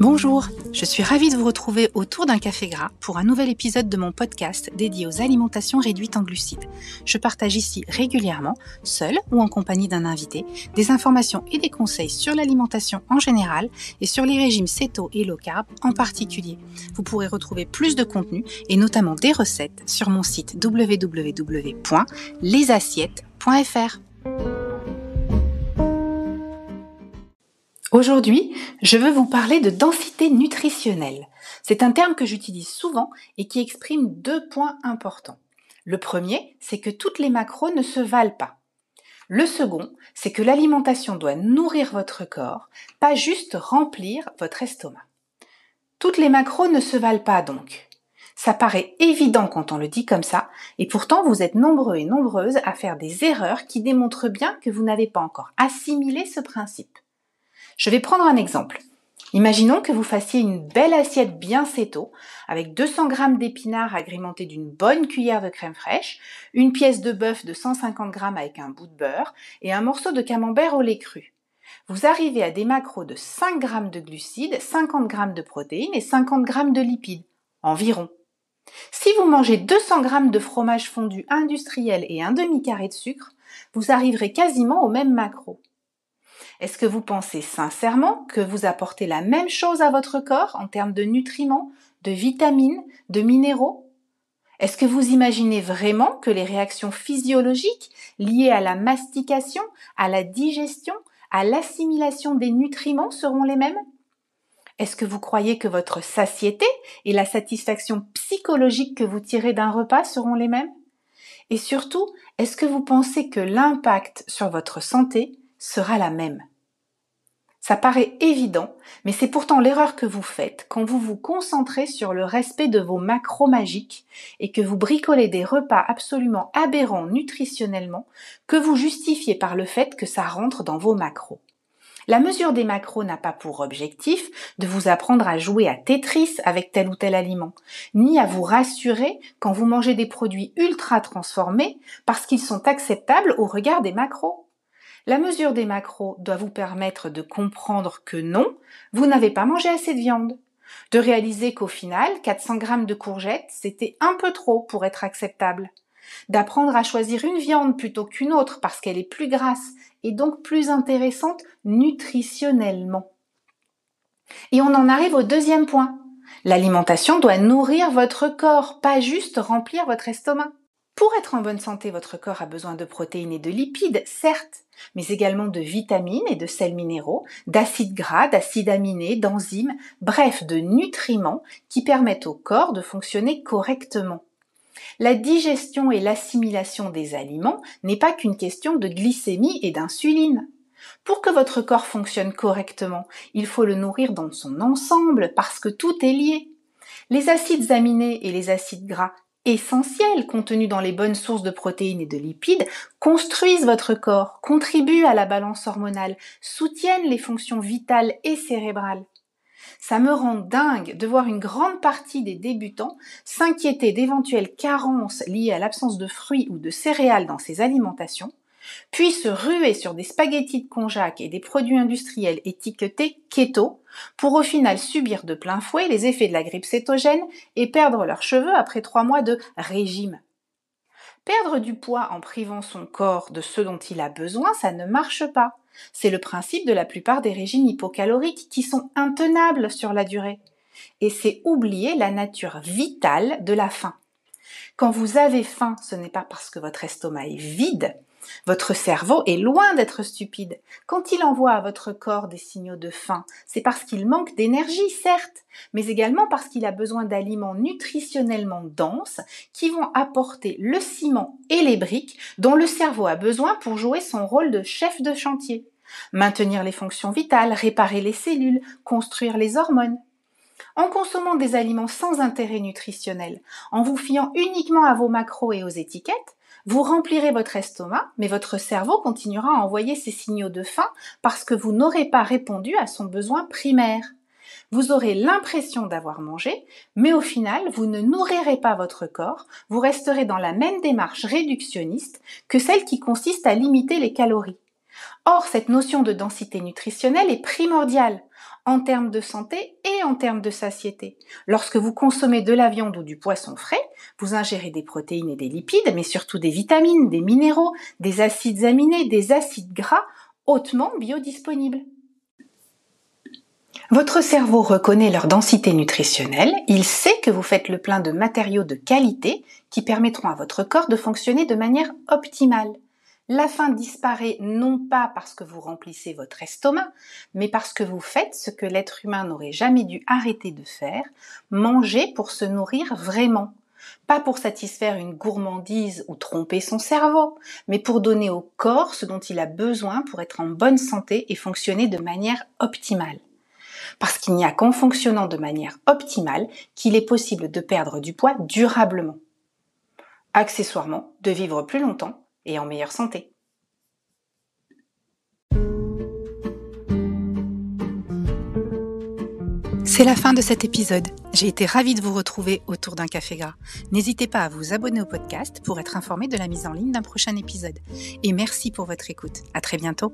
Bonjour, je suis ravie de vous retrouver autour d'un café gras pour un nouvel épisode de mon podcast dédié aux alimentations réduites en glucides. Je partage ici régulièrement, seule ou en compagnie d'un invité, des informations et des conseils sur l'alimentation en général et sur les régimes céto et low carb en particulier. Vous pourrez retrouver plus de contenu et notamment des recettes sur mon site www.lesassiettes.fr. Aujourd'hui, je veux vous parler de densité nutritionnelle. C'est un terme que j'utilise souvent et qui exprime deux points importants. Le premier, c'est que toutes les macros ne se valent pas. Le second, c'est que l'alimentation doit nourrir votre corps, pas juste remplir votre estomac. Toutes les macros ne se valent pas donc. Ça paraît évident quand on le dit comme ça, et pourtant vous êtes nombreux et nombreuses à faire des erreurs qui démontrent bien que vous n'avez pas encore assimilé ce principe. Je vais prendre un exemple. Imaginons que vous fassiez une belle assiette bien céto, avec 200 g d'épinards agrémentés d'une bonne cuillère de crème fraîche, une pièce de bœuf de 150 g avec un bout de beurre et un morceau de camembert au lait cru. Vous arrivez à des macros de 5 g de glucides, 50 g de protéines et 50 g de lipides, environ. Si vous mangez 200 g de fromage fondu industriel et un demi-carré de sucre, vous arriverez quasiment au même macro. Est-ce que vous pensez sincèrement que vous apportez la même chose à votre corps en termes de nutriments, de vitamines, de minéraux ? Est-ce que vous imaginez vraiment que les réactions physiologiques liées à la mastication, à la digestion, à l'assimilation des nutriments seront les mêmes ? Est-ce que vous croyez que votre satiété et la satisfaction psychologique que vous tirez d'un repas seront les mêmes ? Et surtout, est-ce que vous pensez que l'impact sur votre santé sera la même ? Ça paraît évident, mais c'est pourtant l'erreur que vous faites quand vous vous concentrez sur le respect de vos macros magiques et que vous bricolez des repas absolument aberrants nutritionnellement que vous justifiez par le fait que ça rentre dans vos macros. La mesure des macros n'a pas pour objectif de vous apprendre à jouer à Tetris avec tel ou tel aliment, ni à vous rassurer quand vous mangez des produits ultra transformés parce qu'ils sont acceptables au regard des macros. La mesure des macros doit vous permettre de comprendre que non, vous n'avez pas mangé assez de viande. De réaliser qu'au final, 400 g de courgettes, c'était un peu trop pour être acceptable. D'apprendre à choisir une viande plutôt qu'une autre parce qu'elle est plus grasse et donc plus intéressante nutritionnellement. Et on en arrive au deuxième point. L'alimentation doit nourrir votre corps, pas juste remplir votre estomac. Pour être en bonne santé, votre corps a besoin de protéines et de lipides, certes, mais également de vitamines et de sels minéraux, d'acides gras, d'acides aminés, d'enzymes, bref, de nutriments qui permettent au corps de fonctionner correctement. La digestion et l'assimilation des aliments n'est pas qu'une question de glycémie et d'insuline. Pour que votre corps fonctionne correctement, il faut le nourrir dans son ensemble parce que tout est lié. Les acides aminés et les acides gras essentiels contenus dans les bonnes sources de protéines et de lipides construisent votre corps, contribuent à la balance hormonale, soutiennent les fonctions vitales et cérébrales. Ça me rend dingue de voir une grande partie des débutants s'inquiéter d'éventuelles carences liées à l'absence de fruits ou de céréales dans ces alimentations, puis se ruer sur des spaghettis de konjac et des produits industriels étiquetés keto pour au final subir de plein fouet les effets de la grippe cétogène et perdre leurs cheveux après 3 mois de régime. Perdre du poids en privant son corps de ce dont il a besoin, ça ne marche pas. C'est le principe de la plupart des régimes hypocaloriques qui sont intenables sur la durée. Et c'est oublier la nature vitale de la faim. Quand vous avez faim, ce n'est pas parce que votre estomac est vide. Votre cerveau est loin d'être stupide. Quand il envoie à votre corps des signaux de faim, c'est parce qu'il manque d'énergie, certes, mais également parce qu'il a besoin d'aliments nutritionnellement denses qui vont apporter le ciment et les briques dont le cerveau a besoin pour jouer son rôle de chef de chantier. Maintenir les fonctions vitales, réparer les cellules, construire les hormones. En consommant des aliments sans intérêt nutritionnel, en vous fiant uniquement à vos macros et aux étiquettes, vous remplirez votre estomac, mais votre cerveau continuera à envoyer ses signaux de faim parce que vous n'aurez pas répondu à son besoin primaire. Vous aurez l'impression d'avoir mangé, mais au final, vous ne nourrirez pas votre corps, vous resterez dans la même démarche réductionniste que celle qui consiste à limiter les calories. Or, cette notion de densité nutritionnelle est primordiale. en termes de santé et en termes de satiété. Lorsque vous consommez de la viande ou du poisson frais, vous ingérez des protéines et des lipides, mais surtout des vitamines, des minéraux, des acides aminés, des acides gras hautement biodisponibles. Votre cerveau reconnaît leur densité nutritionnelle, il sait que vous faites le plein de matériaux de qualité qui permettront à votre corps de fonctionner de manière optimale. La faim disparaît non pas parce que vous remplissez votre estomac, mais parce que vous faites ce que l'être humain n'aurait jamais dû arrêter de faire, manger pour se nourrir vraiment. Pas pour satisfaire une gourmandise ou tromper son cerveau, mais pour donner au corps ce dont il a besoin pour être en bonne santé et fonctionner de manière optimale. Parce qu'il n'y a qu'en fonctionnant de manière optimale qu'il est possible de perdre du poids durablement. Accessoirement, de vivre plus longtemps et en meilleure santé. C'est la fin de cet épisode. J'ai été ravie de vous retrouver autour d'un café gras. N'hésitez pas à vous abonner au podcast pour être informé de la mise en ligne d'un prochain épisode. Et merci pour votre écoute. À très bientôt.